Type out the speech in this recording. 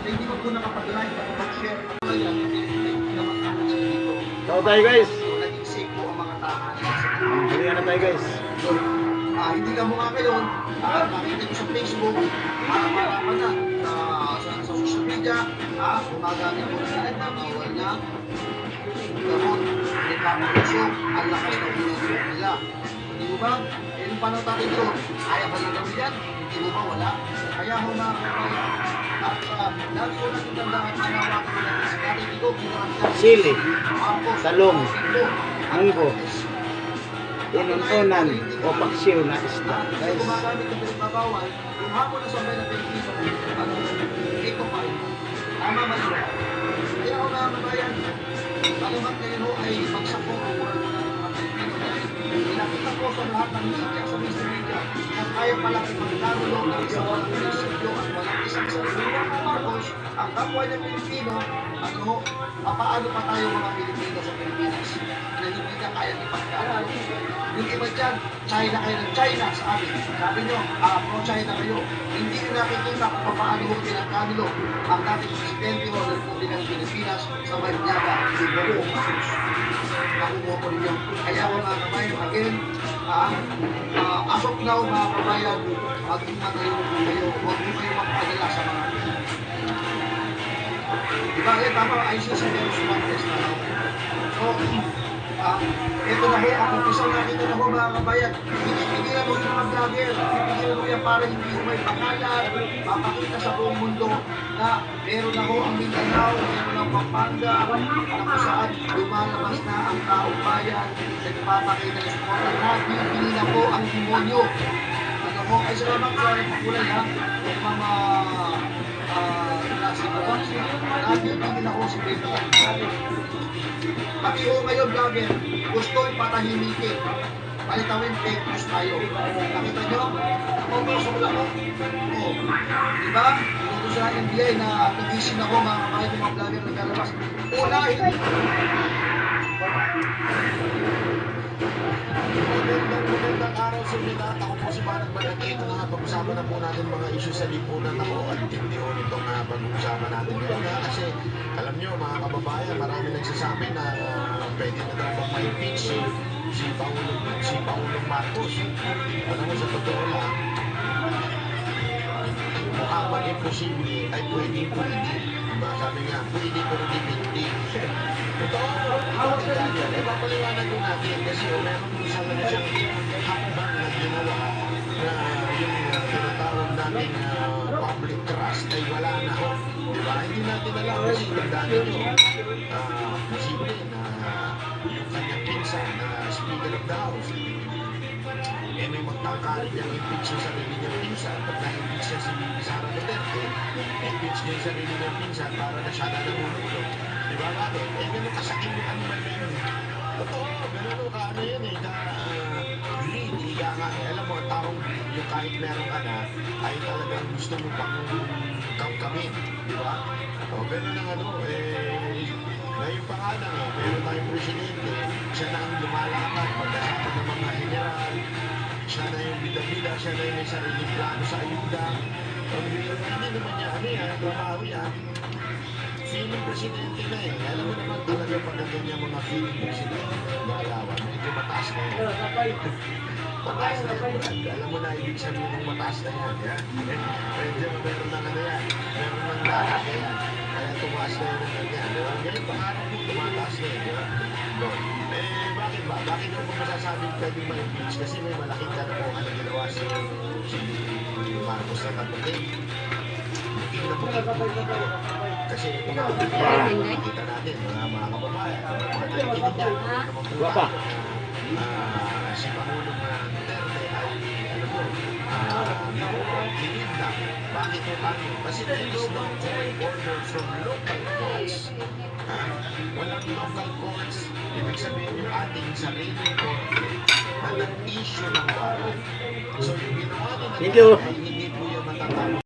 hindi ko po nakapag-like at mag-share at mag-share dito. Tao tayo guys. Naging safe po ang mga tahanan. Huli na tayo guys. Hindi ka mukha ngayon, makikita ko sa Facebook, malaman na sa social media, gumagamit ko na bawal na gamot, nagkakalusok, ang lakas ng ginagawa nila. Hindi mo ba? Yung panahon natin ito, kaya ba nang gawin yan? Hindi mo ba? Wala. Kaya ho mga kapaya, at lagi ko natin tandaan, manawagan ko natin sa kari, ikaw, ginagawa Sili, talong, munggo, inununan o paksiw na isda. Guys. Gumagamit ng pinagbabawal, yung hapon na sabay na Pilipino, ito pa rin. Tama ba yun? Kaya ako mga kabayan, alamat kayo no, ay magsakong ang mura na ng mga Pilipino dahil pinakita ko sa lahat ng media, sa media, na kaya palang ipagkarulo ng isang walang prinsipyo at walang isang sariling Marcos, ang kapwa ng Pilipino, paano pa tayo mga Pilipino sa Pilipinas na hindi na kaya ipagkarulo. Yung iba dyan, China kayo ng China sa amin. Sabi nyo, pro-China kayo. Hindi nyo nakikita kung paano ho tinangkanilo ang dating presidente ho ng Republika ng Pilipinas sa Maynyaga, si Bongbong Marcos. Nakuha ko rin yun. Kaya ako mga kabayan, again, as of now mga kabayan, mag-ingat kayo, huwag mo kayo magpadala sa mga diba? Tama, ICC meron sumantes na lang. So, ito na ho, ang umpisa nakita na ho mga kabayan, pipigilan mo yung mga vlogger, pipigilan mo yan para hindi mo may pangalan, mapakita sa buong mundo na meron na ho ang Mindanao, meron ang Pampanga, na kung saan lumalabas na ang taong bayan, nagpapakita ng suporta na pipili na po ang demonyo. Ano ho, ay salamat sa pagkulay ha, yung mga nasi ko lang siya, napipili na ho si Baby. Pati ho ngayon vlogger, gusto ipatahimikin. Palitawin fake news tayo. Nakita nyo? Pumusok lang ho. Oo. Diba? Ito sa NBI na tigisin ako mga kapahit yung mga vlogger na naglalabas. Una, Magandang araw sa inyo lahat. Ako po si Manang Malaki. Ito na nga, pag-usapan na po natin mga issues sa lipunan. Ako, antindi ko nitong pag-usapan natin ngayon nga. Kasi, alam nyo, mga kababayan, marami nagsasabi na pwede na daw bang ma-impeach si Pangulong Marcos. Alam mo, sa totoo lang, mukhang mag-imposible ay pwede. Diba? Sabi nga, pwede pero hindi. Totoo, bakit yan? Papaliwanag ko natin kasi meron po sa mga siyang hakbang na ginawa na yung tinatawag natin public trust ay wala na ho. Diba? Hindi natin alam kasi tandaan nyo, posible na yung kanyang pinsan na Speaker of the House may magtangkari niyang impeach yung sarili niyang pinsan. Pag na-impeach siya si Sara Duterte, impeach niya yung sarili niyang pinsan para na siya na namumulo. Diba bakit? Ganun kasakit yung ano man yun. Totoo, ganun o kaano yun lead, higa nga. Alam mo, ang taong yung kahit meron ka na, ay talagang gusto mo pang kamkamin. Diba? O, ganun ang ngayon pa nga lang meron tayong presidente, siya na ang lumalakad, pagkasama ng mga general, siya na yung bida-bida, siya na yung may sariling plano sa ayuda. Hindi naman niya, trabaho yan. Feeling presidente na alam mo naman talaga pag ganyan mga feeling presidente, galawan, medyo mataas na yan. Mataas na yan, alam mo na ibig sabihin ng mataas na yan. Medyo meron na yan, meron ng lahat yan. Kaya tumaas na yun ng ganyan. Ngayon, pangarap mo, tumataas na yun. Bakit ba? Bakit mo masasabing pwede ma-impeach? Kasi may malaking kanakuhan na ginawa si Marcos na kapatid. Tingnan mo dito. Kasi ito nga, nakikita natin, mga kababayan, mga nakikinig yan. Guwapa. Si Pangulong Duterte ay, hinid na. Bakit mo paano? Kasi there is no court order from local courts. Walang local courts. Ibig sabihin yung ating sariling court na nag-issue ng warrant. So yung ginawa nila ay hindi po yan matatapos.